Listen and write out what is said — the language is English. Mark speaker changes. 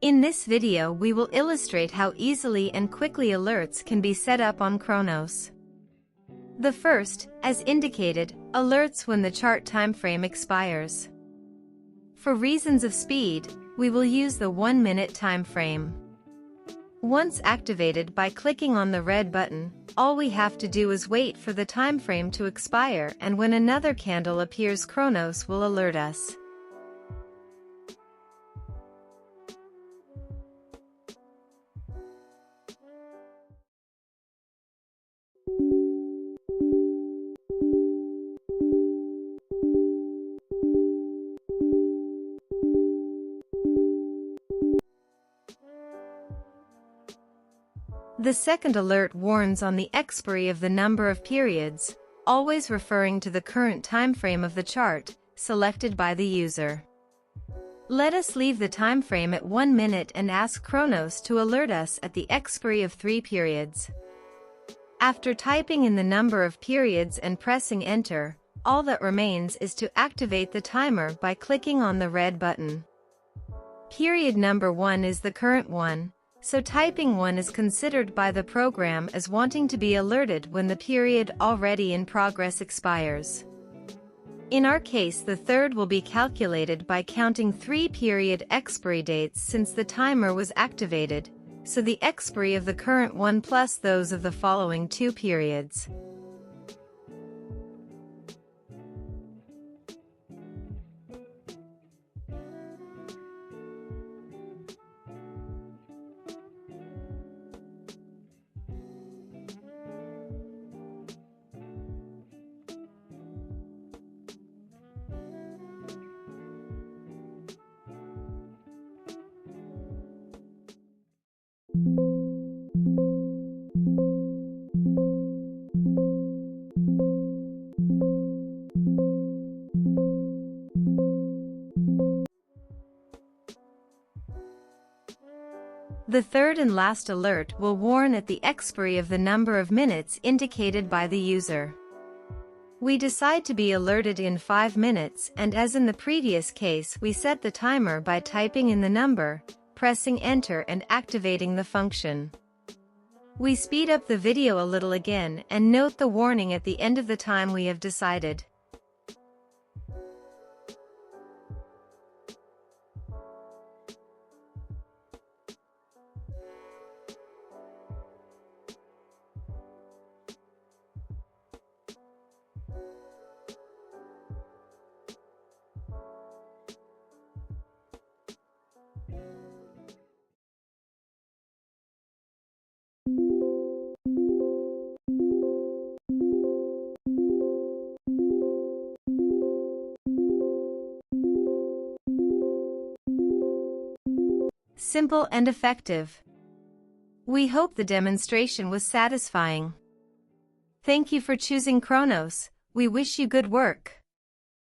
Speaker 1: In this video we will illustrate how easily and quickly alerts can be set up on Kronos. The first, as indicated, alerts when the chart timeframe expires. For reasons of speed, we will use the 1-minute timeframe. Once activated by clicking on the red button, all we have to do is wait for the timeframe to expire, and when another candle appears, Kronos will alert us. The second alert warns on the expiry of the number of periods, always referring to the current time frame of the chart, selected by the user. Let us leave the time frame at 1 minute and ask Kronos to alert us at the expiry of 3 periods. After typing in the number of periods and pressing enter, all that remains is to activate the timer by clicking on the red button. Period number 1 is the current one, so typing 1 is considered by the program as wanting to be alerted when the period already in progress expires. In our case, the third will be calculated by counting 3 period expiry dates since the timer was activated, so the expiry of the current one plus those of the following 2 periods. The third and last alert will warn at the expiry of the number of minutes indicated by the user. We decide to be alerted in 5 minutes, and as in the previous case, we set the timer by typing in the number, pressing enter and activating the function. We speed up the video a little again and note the warning at the end of the time we have decided. Simple and effective. We hope the demonstration was satisfying. Thank you for choosing Kronos. We wish you good work.